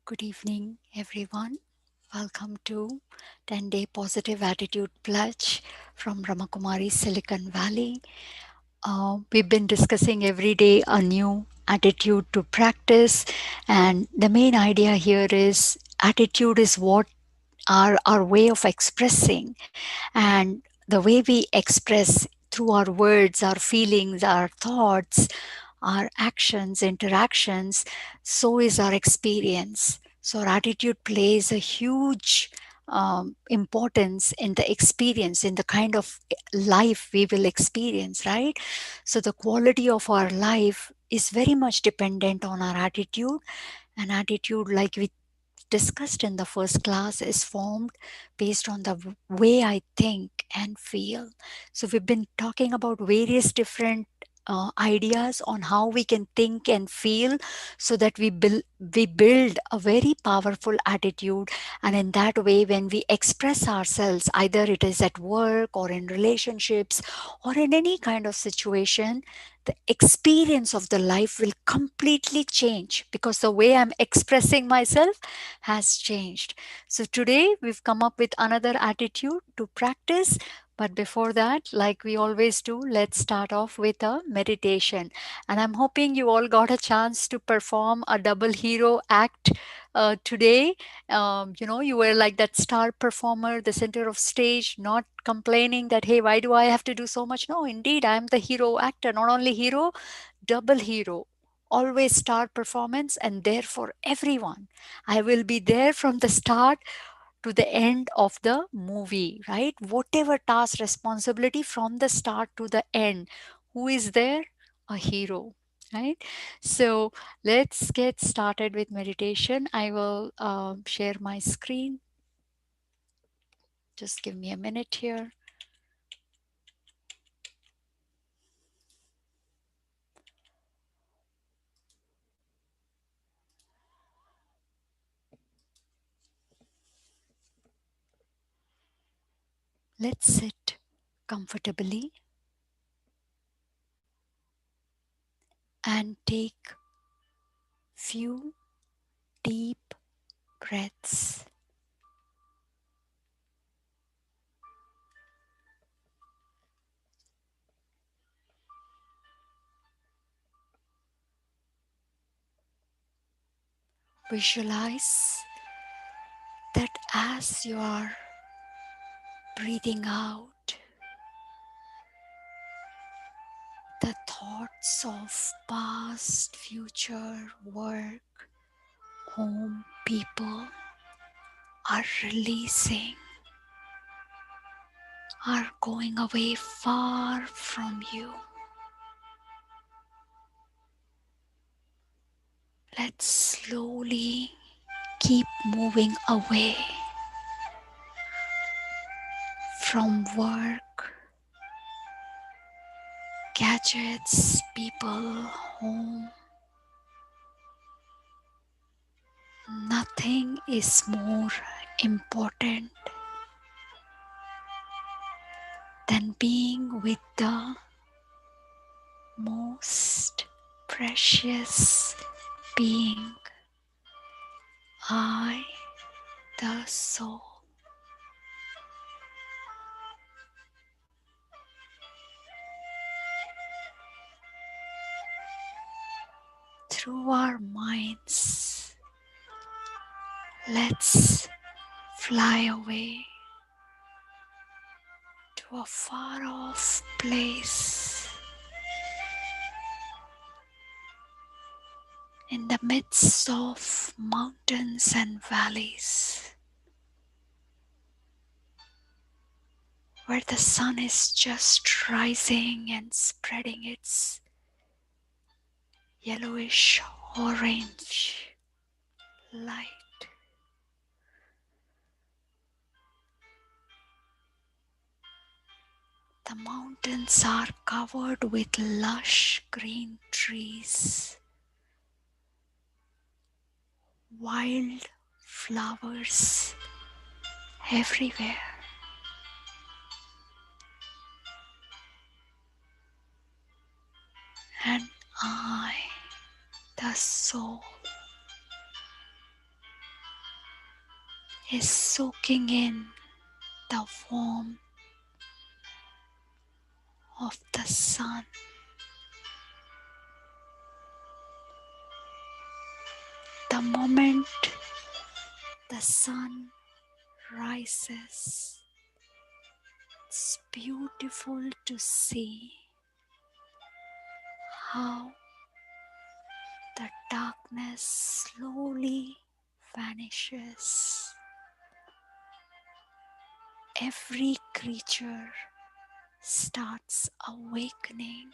Good evening, everyone. Welcome to 10-Day Positive Attitude Pledge from Brahma Kumaris, Silicon Valley. We've been discussing every day a new attitude to practice, and the main idea here is attitude is what our way of expressing, and the way we express through our words, our feelings, our thoughts, our actions, interactions, so is our experience. So, our attitude plays a huge importance in the experience, in the kind of life we will experience, right? So, the quality of our life is very much dependent on our attitude. And attitude, like we discussed in the first class, is formed based on the way I think and feel. So, we've been talking about various different ideas on how we can think and feel, so that we build a very powerful attitude. And in that way, when we express ourselves, either it is at work or in relationships or in any kind of situation, the experience of the life will completely change, because the way I'm expressing myself has changed. So today we've come up with another attitude to practice. But before that, like we always do, let's start off with a meditation. And I'm hoping you all got a chance to perform a double hero act today. You were like that star performer, the center of stage, not complaining that, hey, why do I have to do so much? No, indeed, I'm the hero actor, not only hero, double hero. Always star performance and there for everyone. I will be there from the start to the end of the movie, right? Whatever task, responsibility from the start to the end. Who is there? A hero, right? So let's get started with meditation. I will share my screen. Just give me a minute here. Let's sit comfortably and take few deep breaths. Visualize that as you are breathing out, the thoughts of past, future, work, home, people are releasing, are going away far from you. Let's slowly keep moving away from work, gadgets, people, home. Nothing is more important than being with the most precious being, I, the soul. Through our minds, let's fly away to a far off place in the midst of mountains and valleys, where the sun is just rising and spreading its yellowish orange light. The mountains are covered with lush green trees, wild flowers everywhere. And I, the soul, is soaking in the warmth of the sun. The moment the sun rises, it's beautiful to see how the darkness slowly vanishes. Every creature starts awakening.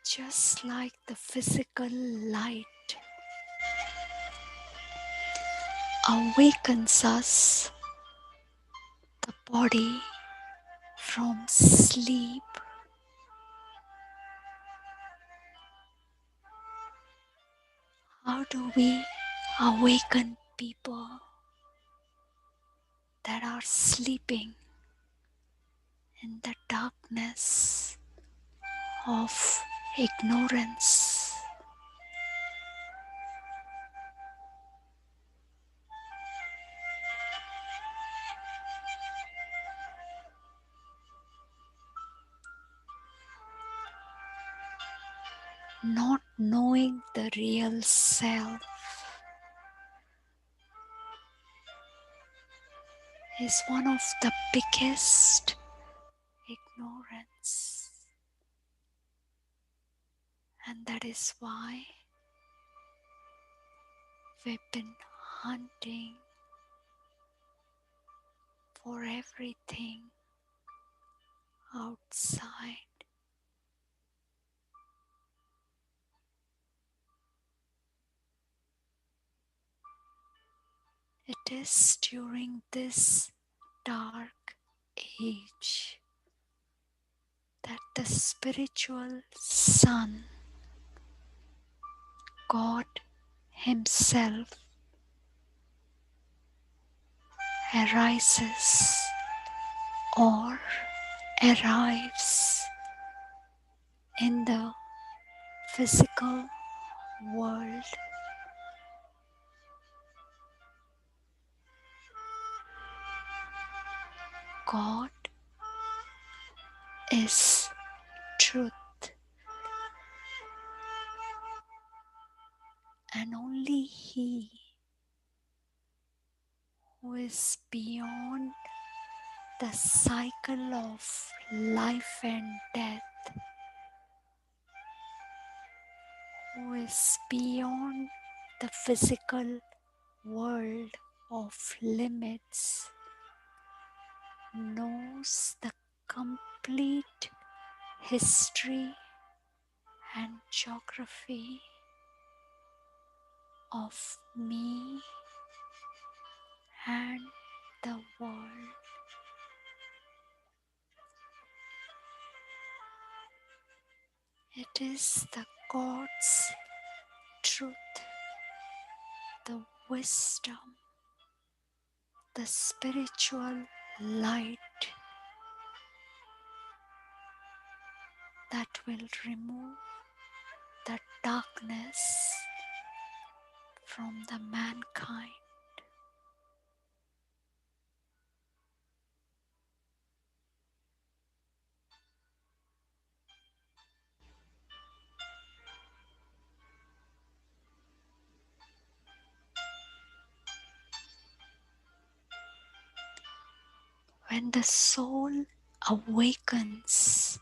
Just like the physical light awakens us, the body, from sleep. How do we awaken people that are sleeping in the darkness of ignorance? Not knowing the real self is one of the biggest ignorance, and that is why we've been hunting for everything outside. It is during this dark age that the spiritual sun, God Himself, arises or arrives in the physical world. God is truth, and only He who is beyond the cycle of life and death, who is beyond the physical world of limits, knows the complete history and geography of me and the world. It is the God's truth, the wisdom, the spiritual light that will remove the darkness from the mankind. When the soul awakens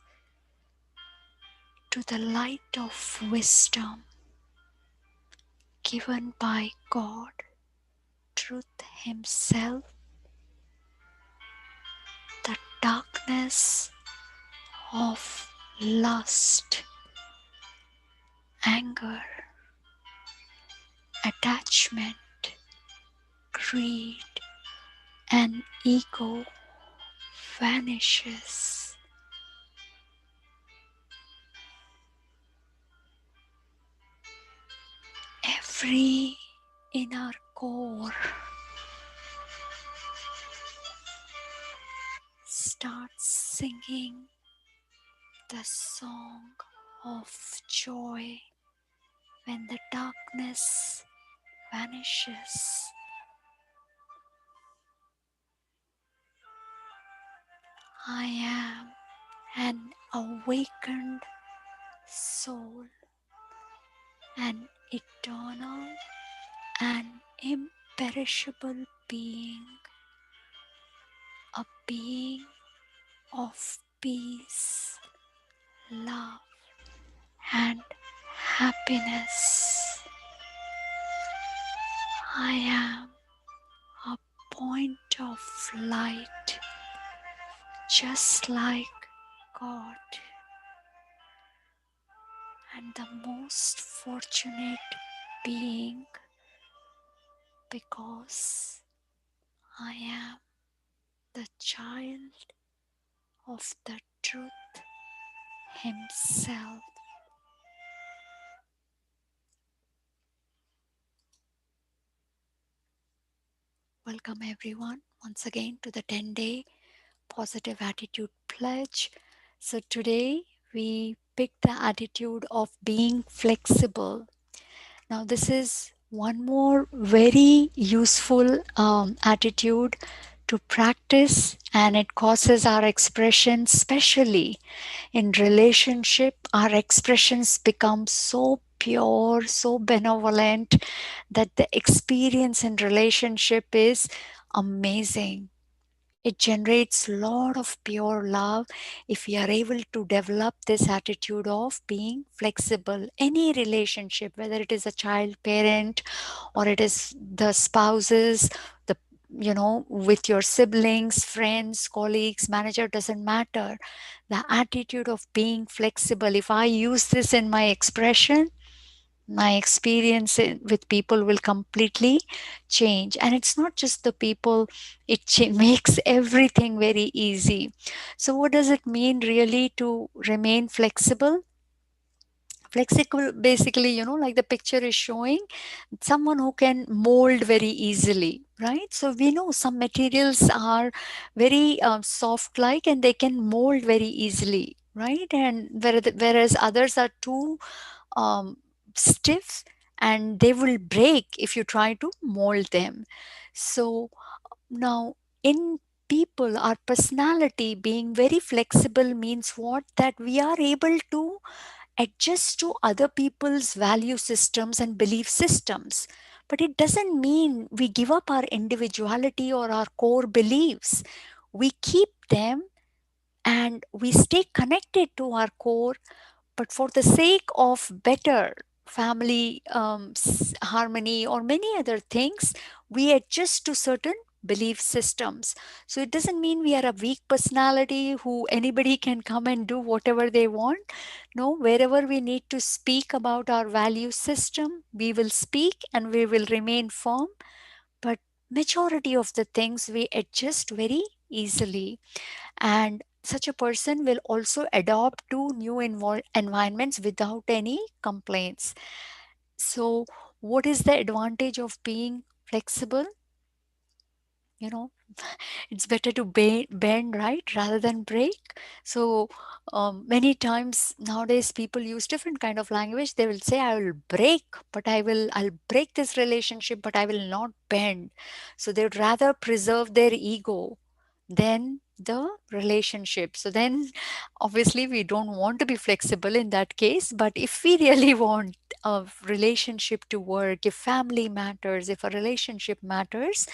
to the light of wisdom given by God, truth Himself, the darkness of lust, anger, attachment, greed, and ego vanishes. Every inner core starts singing the song of joy when the darkness vanishes. I am an awakened soul, an eternal and imperishable being, a being of peace, love, and happiness. I am a point of light, just like God, and the most fortunate being because I am the child of the truth himself. Welcome everyone once again to the 10-day positive attitude pledge. So today we picked the attitude of being flexible. Now this is one more very useful attitude to practice, and it causes our expression, especially in relationship, our expressions become so pure, so benevolent, that the experience in relationship is amazing. It generates a lot of pure love if we are able to develop this attitude of being flexible. Any relationship, whether it is a child parent or it is the spouses, the with your siblings, friends, colleagues, manager, doesn't matter. The attitude of being flexible, if I use this in my expression, my experience with people will completely change. And it's not just the people, it makes everything very easy. So what does it mean really to remain flexible? Flexible, basically, like the picture is showing, someone who can mold very easily, right? So we know some materials are very soft like, and they can mold very easily, right? And whereas others are too um, stiff, and they will break if you try to mold them. So now, in people, our personality being very flexible means what? That we are able to adjust to other people's value systems and belief systems. But it doesn't mean we give up our individuality or our core beliefs. We keep them and we stay connected to our core, but for the sake of better family harmony or many other things, we adjust to certain belief systems. So it doesn't mean we are a weak personality who anybody can come and do whatever they want. No, wherever we need to speak about our value system, we will speak and we will remain firm. But majority of the things we adjust very easily, and such a person will also adopt to new environments without any complaints. So what is the advantage of being flexible? you know it's better to bend, right, rather than break. So many times nowadays people use different kind of language. They will say, I will break, but I'll break this relationship, but I will not bend. So they would rather preserve their ego than the relationship. So then obviously we don't want to be flexible in that case. But if we really want a relationship to work, if family matters, if a relationship matters,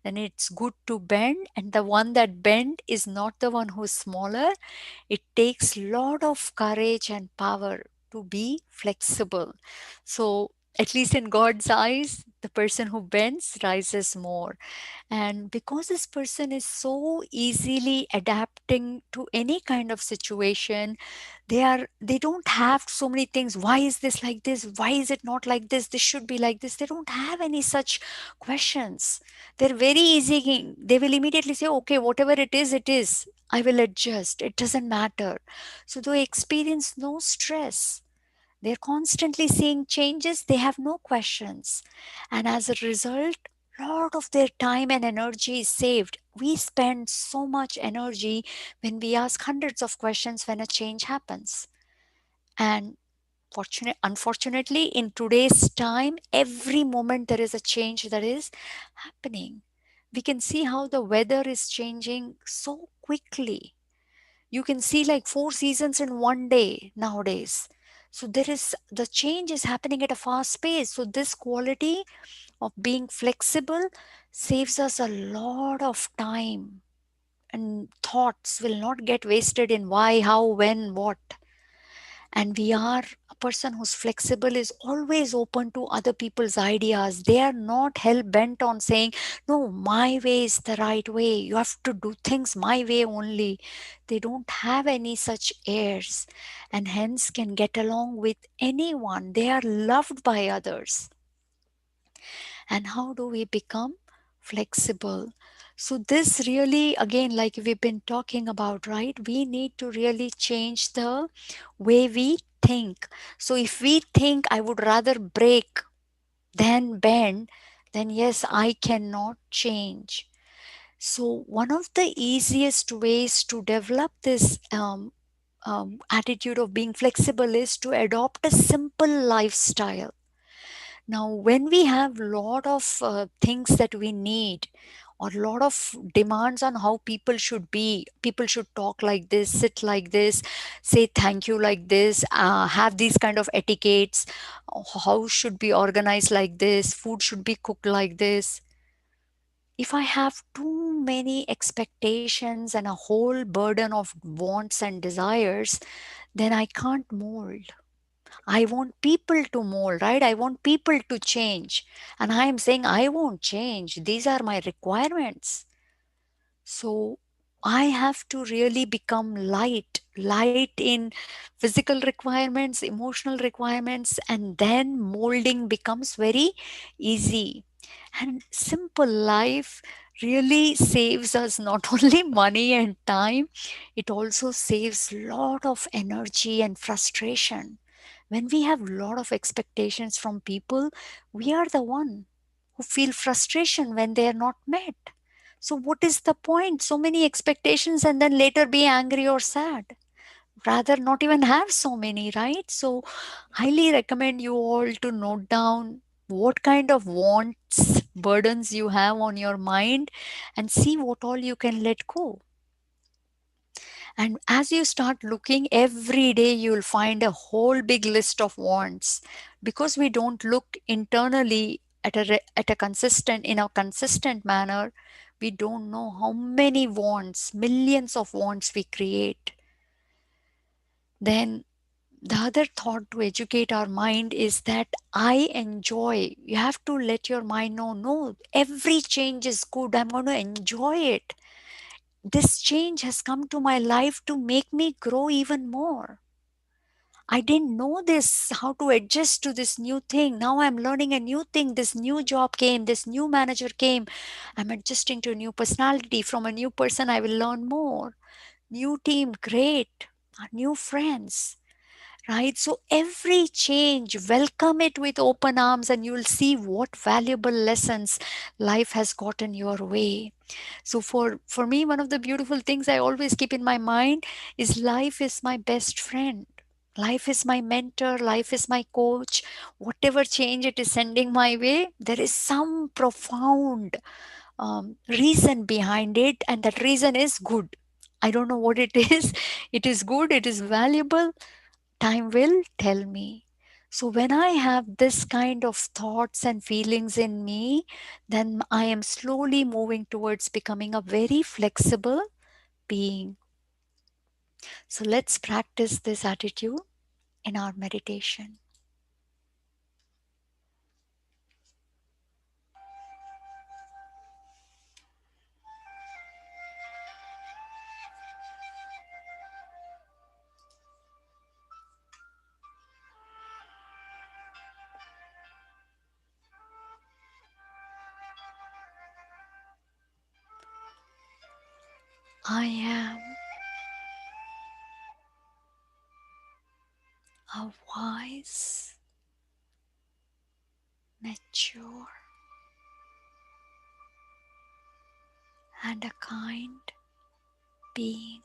then it's good to bend. And the one that bend is not the one who's smaller. It takes lot of courage and power to be flexible. So at least in God's eyes, the person who bends rises more. And because this person is so easily adapting to any kind of situation, they don't have so many things. Why is this like this? Why is it not like this should be like this? They don't have any such questions. They're very easy. They will immediately say, okay, whatever it is, it is. I will adjust. It doesn't matter. So they experience no stress. They're constantly seeing changes. They have no questions. And as a result, lot of their time and energy is saved. We spend so much energy when we ask hundreds of questions when a change happens. And unfortunately, in today's time, every moment there is a change that is happening. We can see how the weather is changing so quickly. You can see like 4 seasons in one day nowadays. So there is the change is happening at a fast pace. So this quality of being flexible saves us a lot of time, and thoughts will not get wasted in why, how, when, what. And we are a person who's flexible is always open to other people's ideas. They are not hell bent on saying, no, my way is the right way, you have to do things my way only. They don't have any such airs, and hence can get along with anyone. They are loved by others. And how do we become flexible? So this really, again, like we've been talking about, right, we need to really change the way we think. So if we think I would rather break than bend, then yes, I cannot change. So one of the easiest ways to develop this attitude of being flexible is to adopt a simple lifestyle. Now, when we have lot of things that we need, or lot of demands on how people should be, people should talk like this, sit like this, say thank you like this, have these kind of etiquettes, house should be organized like this, food should be cooked like this. If I have too many expectations and a whole burden of wants and desires, then I can't mold. I want people to mold, right? I want people to change. And I am saying I won't change. These are my requirements. So I have to really become light in physical requirements, emotional requirements, and then molding becomes very easy. And simple life really saves us not only money and time, it also saves lot of energy and frustration. When we have lot of expectations from people, we are the one who feel frustration when they are not met. So what is the point? So many expectations and then later be angry or sad. Rather not even have so many, right? So highly recommend you all to note down what kind of wants, burdens you have on your mind, and see what all you can let go. And as you start looking every day, you'll find a whole big list of wants, because we don't look internally at at a consistent, in a consistent manner. We don't know how many wants, millions of wants we create. Then the other thought to educate our mind is that I enjoy. You have to let your mind know, no, every change is good. I'm going to enjoy it. This change has come to my life to make me grow even more. I didn't know this, how to adjust to this new thing. Now I'm learning a new thing. This new job came, this new manager came. I'm adjusting to a new personality. From a new person, I will learn more. New team, great. New friends, right? So every change, welcome it with open arms, and you'll see what valuable lessons life has gotten your way. So for me, one of the beautiful things I always keep in my mind is life is my best friend. Life is my mentor, life is my coach. Whatever change it is sending my way, there is some profound reason behind it, and that reason is good. I don't know what it is. It is good, it is valuable. Time will tell me. So, when I have this kind of thoughts and feelings in me, then I am slowly moving towards becoming a very flexible being. So, let's practice this attitude in our meditation. I am a wise, mature, and a kind being.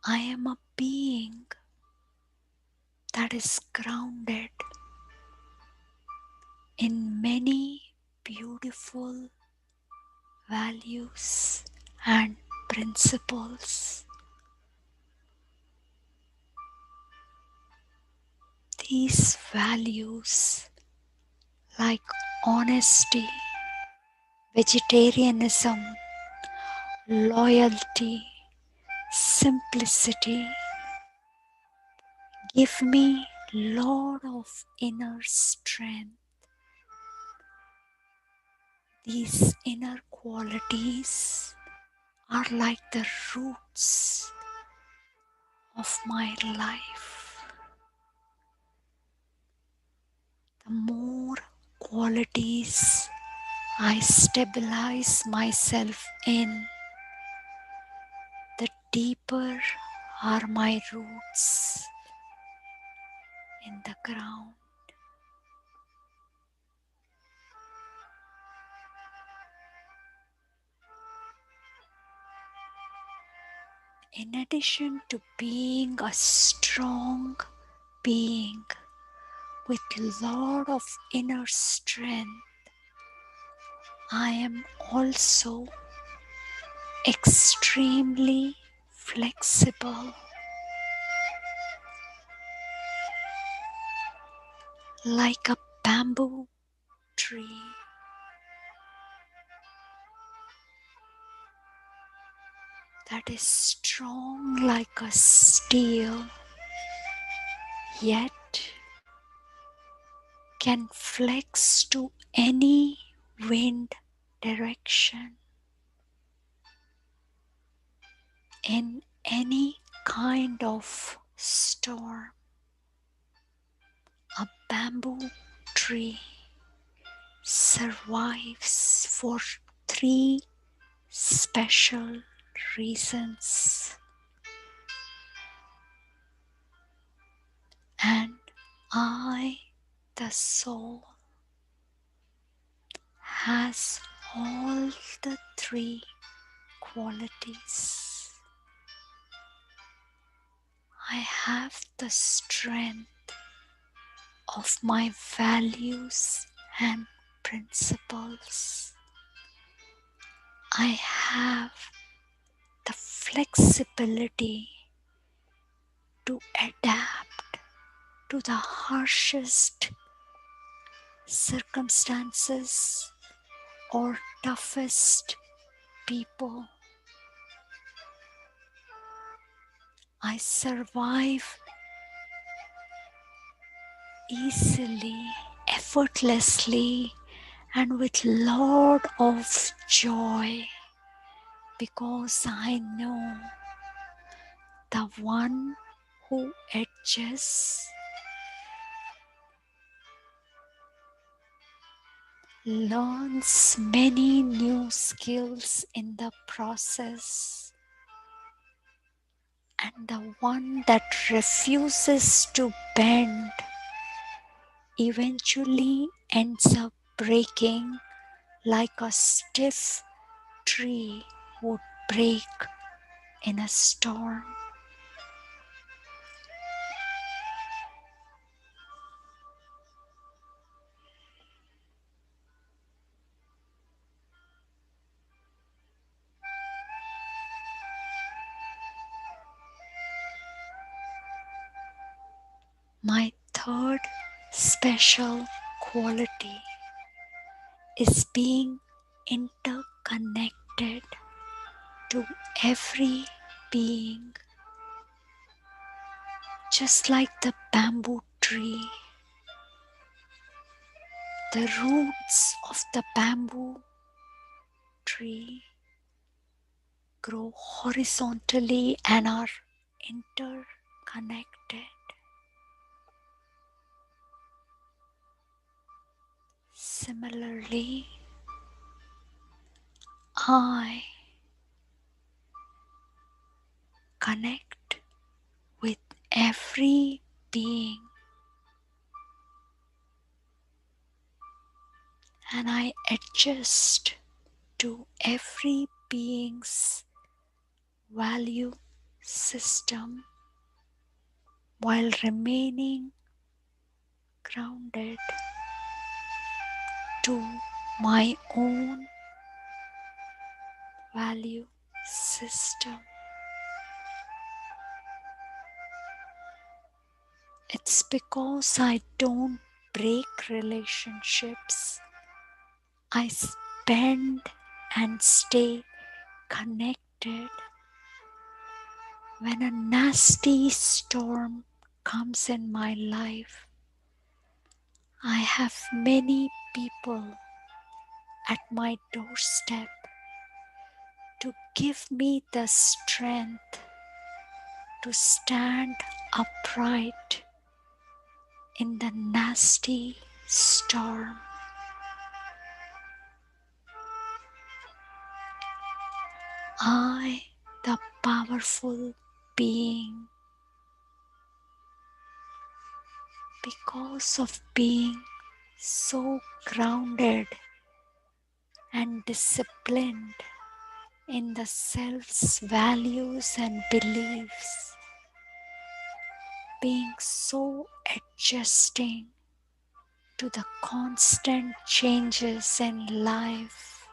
I am a being that is grounded in many beautiful values and principles. These values, like honesty, vegetarianism, loyalty, simplicity, give me lot of inner strength. These inner qualities are like the roots of my life. the more qualities I stabilize myself in, the deeper are my roots in the ground. In addition to being a strong being with lot of inner strength, I am also extremely flexible, like a bamboo tree that is strong like a steel, yet can flex to any wind direction in any kind of storm. A bamboo tree survives for three special reasons, and I, the soul, has all the three qualities. I have the strength of my values and principles. I have the flexibility to adapt to the harshest circumstances or toughest people. I survive easily, effortlessly, and with lot of joy, because I know the one who adjusts learns many new skills in the process, and the one that refuses to bend eventually ends up breaking like a stiff tree would break in a storm. My third special quality is being interconnected to every being, just like the bamboo tree. The roots of the bamboo tree grow horizontally and are interconnected. Similarly, I connect with every being, and I adjust to every being's value system while remaining grounded to my own value system. It's because I don't break relationships. I spend and stay connected. When a nasty storm comes in my life, I have many people at my doorstep to give me the strength to stand upright in the nasty storm. I, the powerful being, because of being so grounded and disciplined in the self's values and beliefs, being so adjusting to the constant changes in life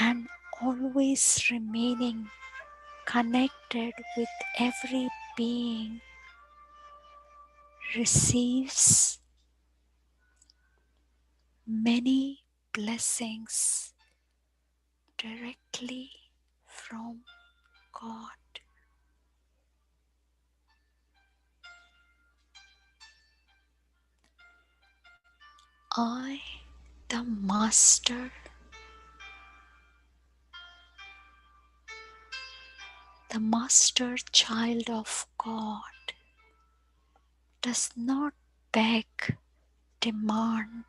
and always remaining connected with every being, receives many blessings directly from God. I, the master child of God, does not beg, demand,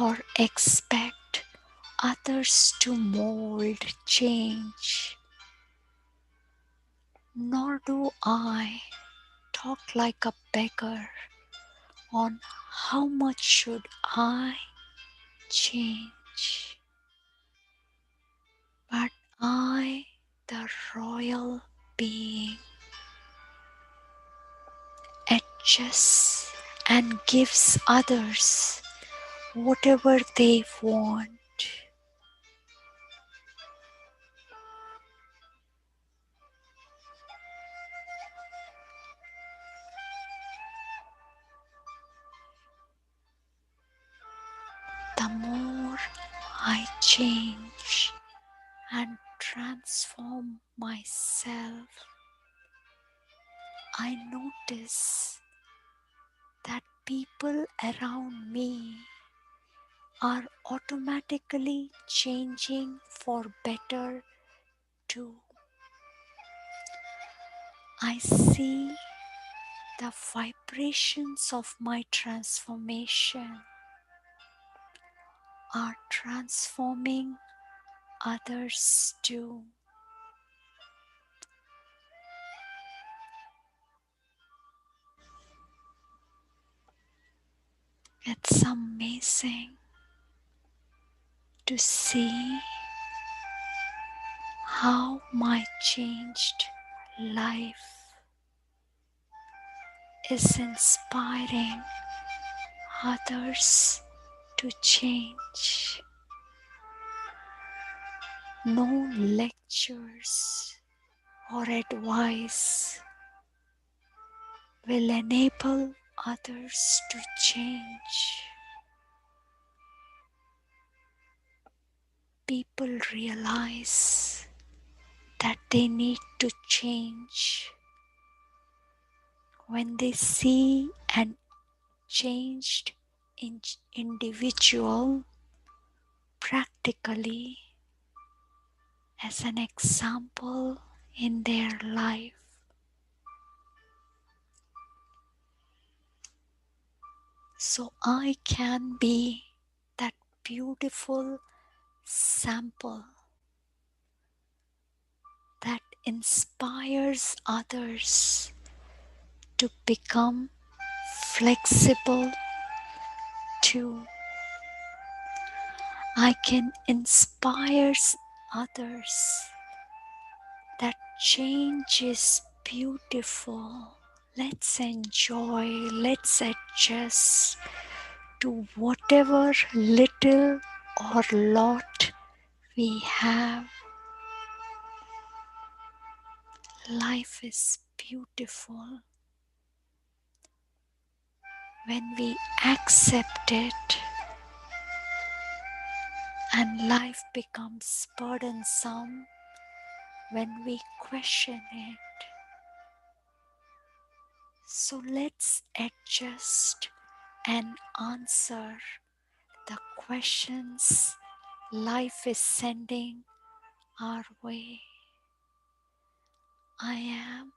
or expect others to mold change, nor do I talk like a beggar on how much should I change. But I, the royal being, adjusts and gives others whatever they want. The more I change and transform myself, I notice that people around me are automatically changing for better too. I see the vibrations of my transformation are transforming others too. It's amazing to see how my changed life is inspiring others to change. No lectures or advice will enable others to change. People realize that they need to change when they see an changed individual practically as an example in their life. So I can be that beautiful sample that inspires others to become flexible too. I can inspire others that change is beautiful. Let's enjoy, let's adjust to whatever little or lot we have. Life is beautiful when we accept it, and life becomes burdensome when we question it. So let's adjust and answer the questions life is sending our way. I am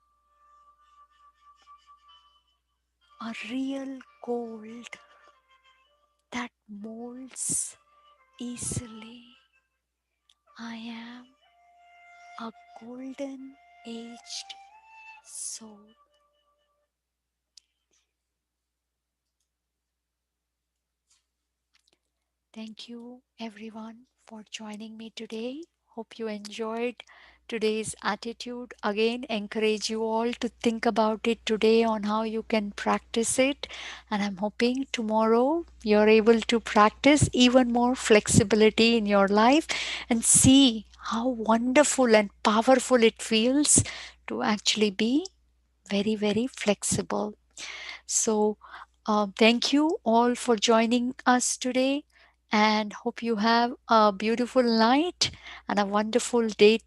a real gold molds easily. I am a golden aged soul. Thank you everyone for joining me today. Hope you enjoyed today's attitude. Again, encourage you all to think about it today on how you can practice it. And I'm hoping tomorrow you're able to practice even more flexibility in your life and see how wonderful and powerful it feels to actually be very, very flexible. So, thank you all for joining us today and hope you have a beautiful night and a wonderful day